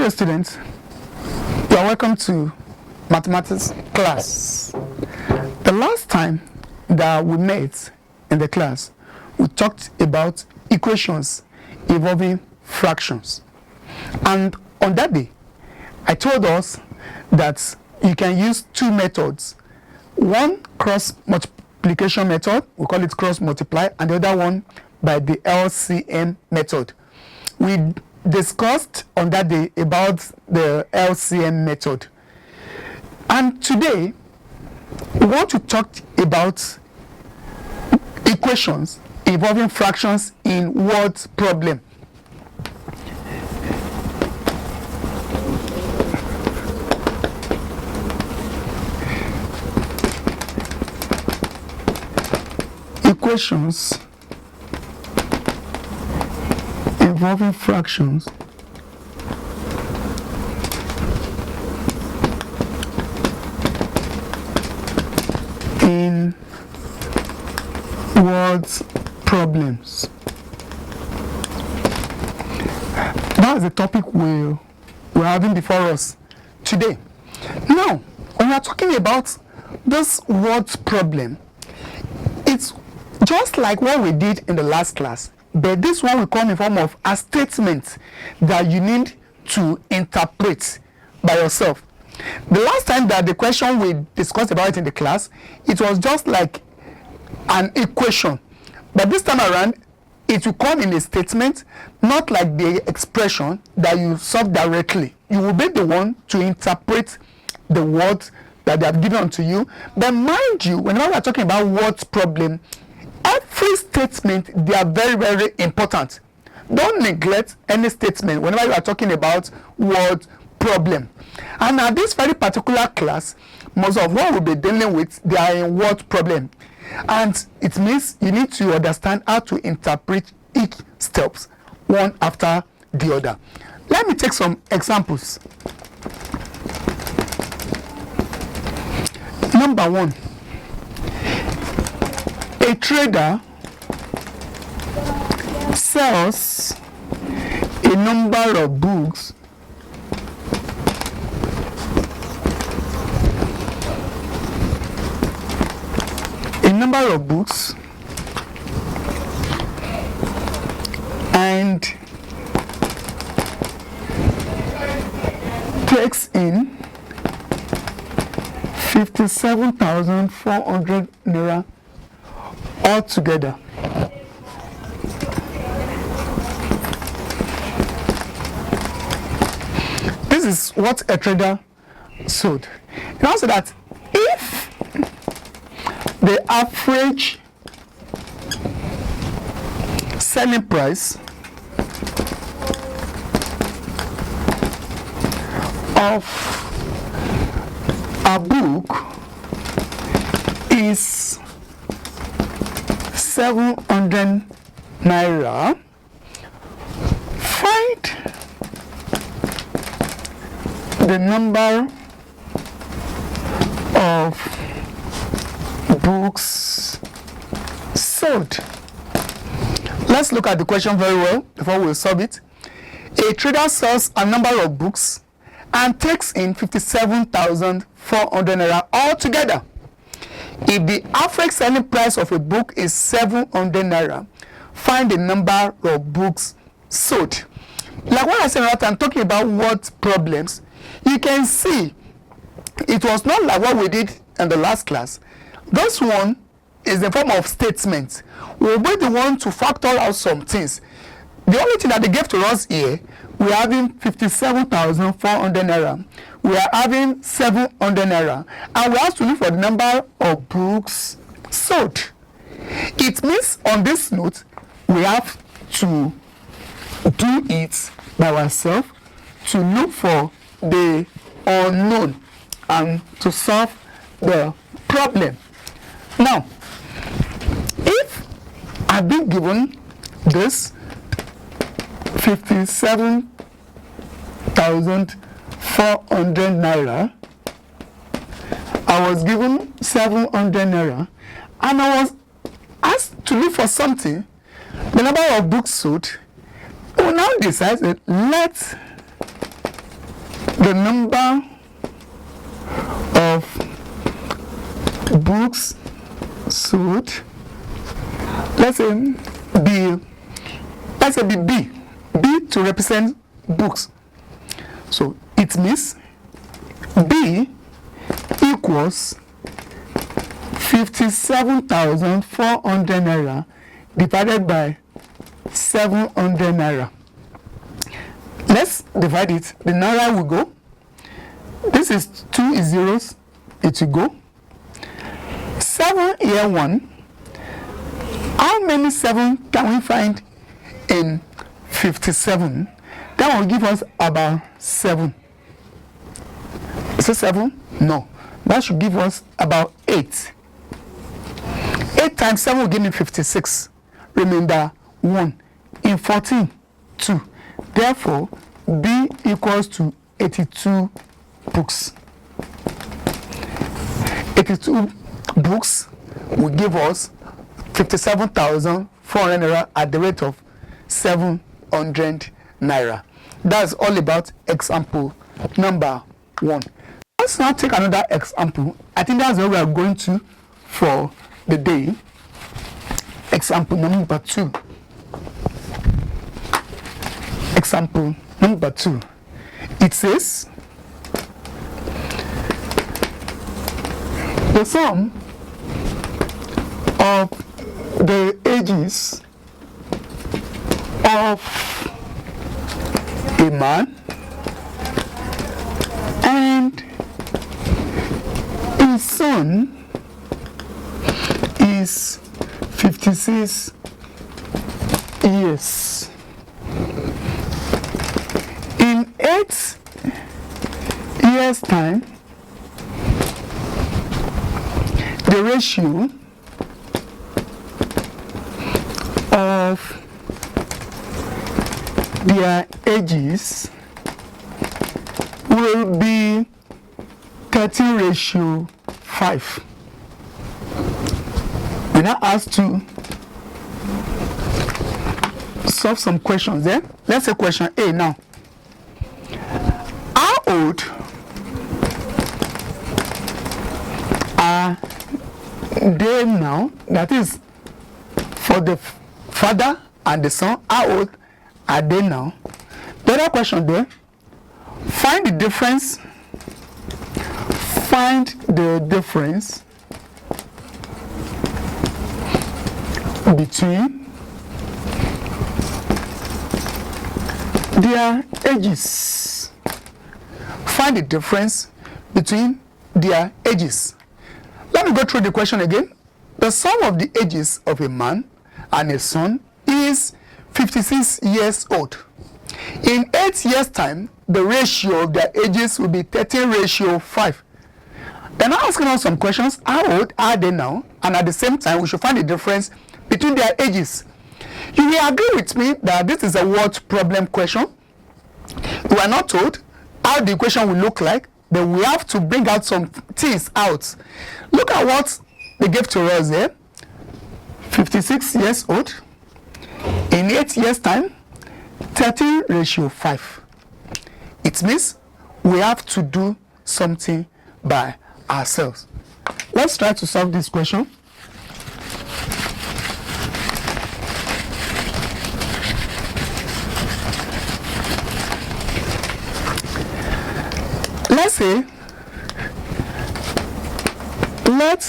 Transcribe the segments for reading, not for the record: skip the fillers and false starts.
dear students, you are welcome to mathematics class. The last time that we met in the class, we talked about equations involving fractions. And on that day, I told us that you can use two methods. One, cross multiplication method, we call it cross multiply, and the other one by the LCM method. We discussed on that day about the LCM method. And today, we want to talk about equations involving fractions in word problem. Equations involving fractions in word problems. That is the topic we're having before us today. Now, when we are talking about this word problem, it's just like what we did in the last class, but this one will come in form of a statement that you need to interpret by yourself. The last time that the question we discussed about it in the class, it was just like an equation. But this time around, it will come in a statement, not like the expression that you solve directly. You will be the one to interpret the words that they have given to you. But mind you, whenever we are talking about word problem, every statement, they are very, very important. Don't neglect any statement whenever you are talking about word problem. And at this very particular class, most of what we'll be dealing with, they are in word problem. And it means you need to understand how to interpret each steps one after the other. Let me take some examples. Number one, a trader sells a number of books and takes in 57,400 naira altogether. This is what a trader sold. It also that if the average selling price of a book is 700 naira, find the number of books sold. Let's look at the question very well before we solve it. A trader sells a number of books and takes in 57,400 naira altogether. If the average selling price of a book is 700 naira, find the number of books sold. Like what I said earlier, I'm talking about word problems. You can see it was not like what we did in the last class. This one is the form of statement. We'll be the one to factor out some things. The only thing that they gave to us here, we are having 57,400 naira. We are having 700 naira. And we have to look for the number of books sold. It means on this note, we have to do it by ourselves to look for the unknown and to solve the problem. Now, if I've been given this 57,400 naira, I was given 700 naira, and I was asked to look for something, the number of books sold. We now decided, let's the number of books sold, let's say B to represent books. So it means B equals 57,400 naira divided by 700 naira. Let's divide it. The naira will go. This is 2 zeros. It will go. 7 here 1. How many 7 can we find in 57? That will give us about 7. Is it 7? No. That should give us about 8. 8 times 7 will give me 56. Remainder 1. In 14, 2. Therefore, B equals to 82 books. 82 books will give us 57,400 naira at the rate of 700 naira. That's all about example number 1. Let's now take another example. I think that's what we are going to for the day. Example number 2. Example number 2. It says the sum of the ages of a man and his son is 56 years. In 8 years' time, the ratio of their ages will be 13:5. We now asked to solve some questions there. Let's say question A now. How old are they now? That is, for the father and the son, how old are they now? The other question there, find the difference. Find the difference between their ages. Find the difference between their ages. Let me go through the question again. The sum of the ages of a man and a son is 56 years old. In 8 years' time, the ratio of their ages will be 13:5. They're now asking us some questions. How old are they now? And at the same time, we should find the difference between their ages. You will agree with me that this is a word problem question. We are not told how the equation will look like, but we have to bring out some things out. Look at what they gave to us here. 56 years old. In 8 years' time, 13:5. It means we have to do something by ourselves. Let's try to solve this question. Let's say, let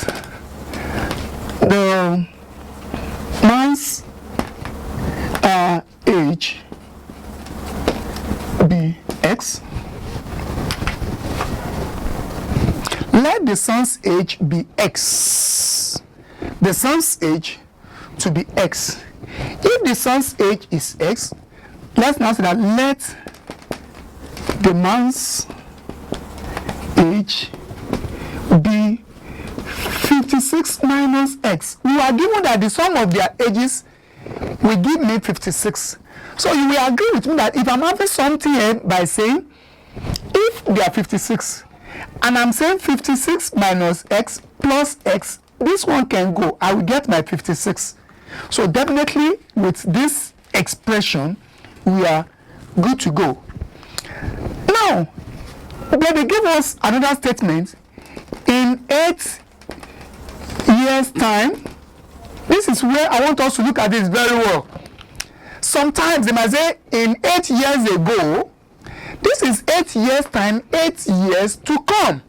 the man's age be X. Let the son's age be X. The son's age to be X. If the son's age is X, let's now say that let the man's age be 56 minus X. We are given that the sum of their ages will give me 56. So you will agree with me that if I'm having something here by saying if they are 56 and I'm saying 56 minus X plus X, this one can go. I will get my 56. So definitely with this expression, we are good to go. Now, But they give us another statement in 8 years' time. This is where I want us to look at this very well. Sometimes they might say in 8 years ago. This is 8 years' time, 8 years to come.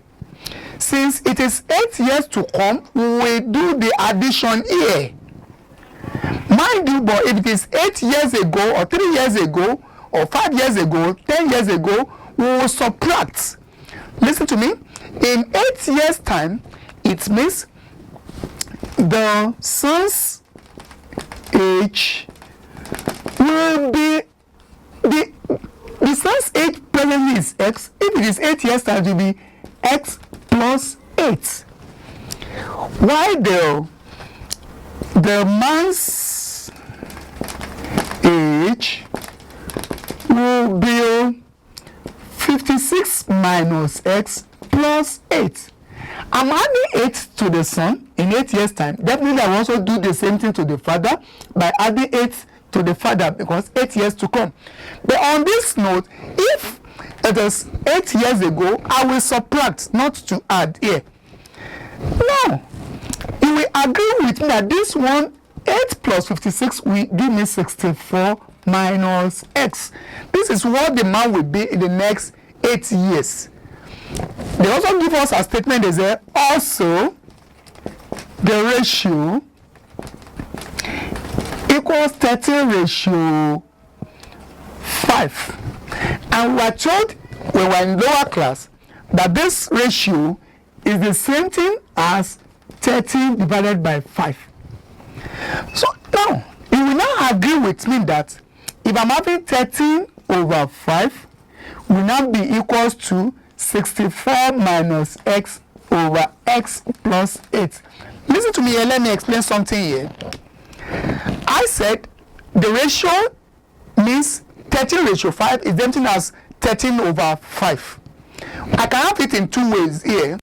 Since it is 8 years to come, we will do the addition here. Mind you, but if it is 8 years ago, or 3 years ago, or 5 years ago, 10 years ago, we will subtract. Listen to me. In 8 years' time, it means the son's age will be the son's age presently is x. If it is 8 years' time, it will be x plus 8. Why the man's age will be 56 minus x plus 8. I'm adding 8 to the son in 8 years' time. Definitely, I will also do the same thing to the father by adding 8 to the father because 8 years to come. But on this note, if it is 8 years ago, I will subtract, not to add here. Now, you will agree with me that this one, 8 plus 56, will give me 64 minus x. This is what the man will be in the next 8 years. They also give us a statement. They say also the ratio equals 13 ratio 5. And we are told when we are in lower class that this ratio is the same thing as 13 divided by 5. So now, you will now agree with me that if I'm having 13 over 5, will now be equals to 64 minus x over x plus 8. Listen to me here, let me explain something here. I said the ratio means 13 ratio 5 is the same thing as 13 over 5. I can have it in two ways here.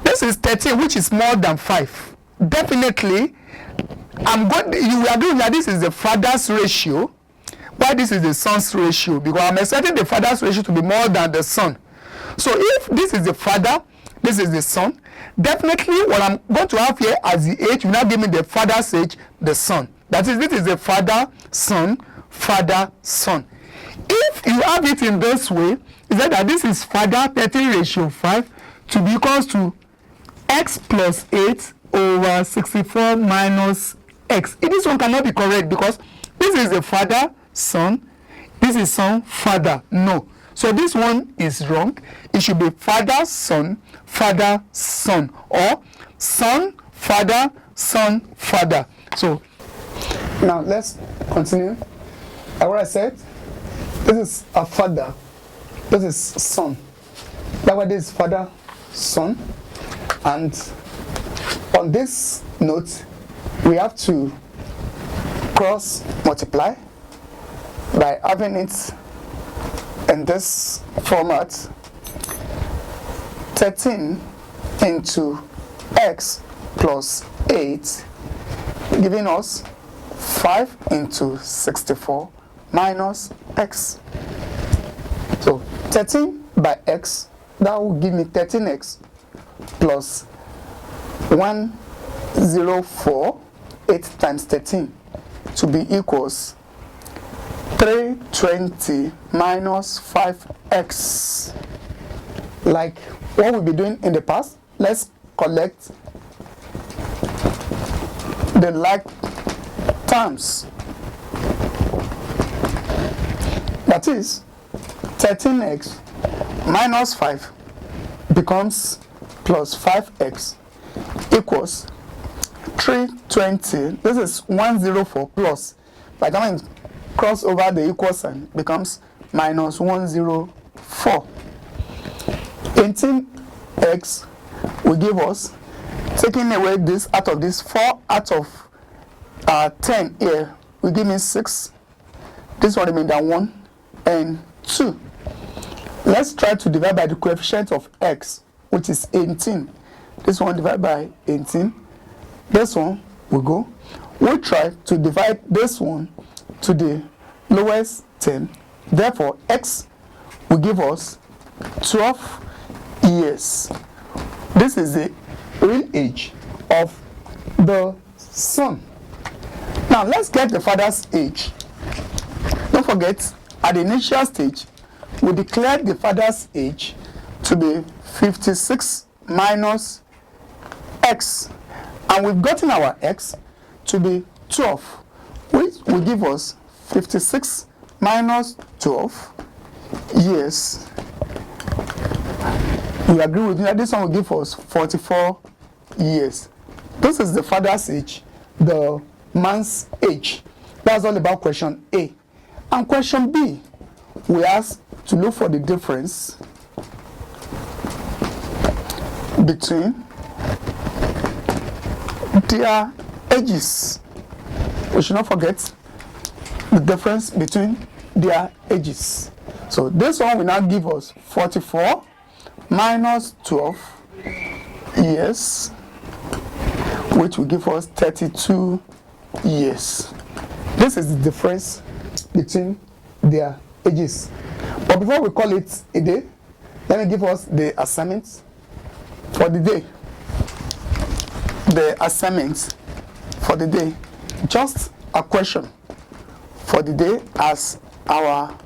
This is 13, which is more than 5. Definitely, you will agree that this is the father's ratio, while this is the son's ratio, because I'm expecting the father's ratio to be more than the son. So if this is the father, this is the son, definitely what I'm going to have here as the age will now give me the father's age, the son. That is, this is the father, son, father, son. If you have it in this way, is that this is father 13 ratio 5 to be equals to x plus 8 over 64 minus x. This one cannot be correct because this is the father, son, this is son, father. No. So this one is wrong. It should be father, son, or son, father, son, father. So now let's continue. What I said, this is a father, this is son. That way this is father, son, and on this note, we have to cross multiply by having it in this format. 13 into x plus 8 giving us 5 into 64 minus x. So 13 by x, that will give me 13x plus 104, 8 times 13 to be equals 320 minus 5x. Like what we'll be doing in the past, let's collect the like terms. That is 13x minus 5 becomes plus 5x equals 320. This is 104 plus. By the time cross over the equal sign becomes minus 104. 18x will give us, taking away this out of this, 4 out of 10 here will give me 6. This one remains 1 and 2. Let's try to divide by the coefficient of x, which is 18. This one divided by 18. This one will go. We'll try to divide this one to the lowest 10. Therefore, x will give us 12 years. This is the real age of the son. Now let's get the father's age. Don't forget, at the initial stage, we declared the father's age to be 56 minus x, and we've gotten our x to be 12, which will give us 56 minus 12 years. You agree with me that this one will give us 44 years. This is the father's age, the man's age. That's all about question A. And question B, we ask to look for the difference between their ages. We should not forget the difference between their ages. So this one will now give us 44 minus 12 years, which will give us 32 years. This is the difference between their ages. But before we call it a day, let me give us the assignment for the day. The assignment for the day, just a question for the day as our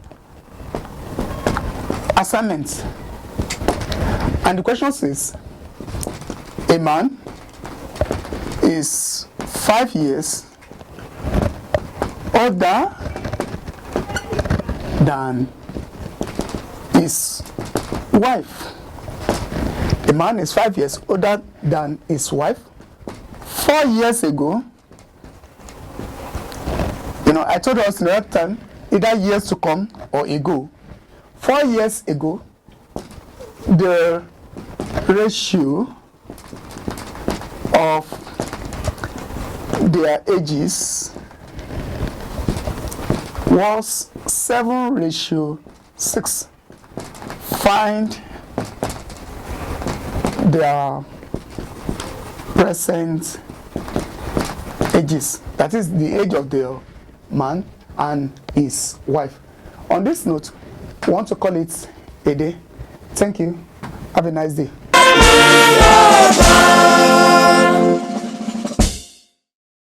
assignment. And the question says, a man is 5 years older than his wife. A man is 5 years older than his wife. 4 years ago, I told us the other time, either years to come or ago. 4 years ago, the ratio of their ages was 7:6. Find their present ages. That is the age of the man and his wife. On this note, we want to call it a day. Thank you. Have a nice day.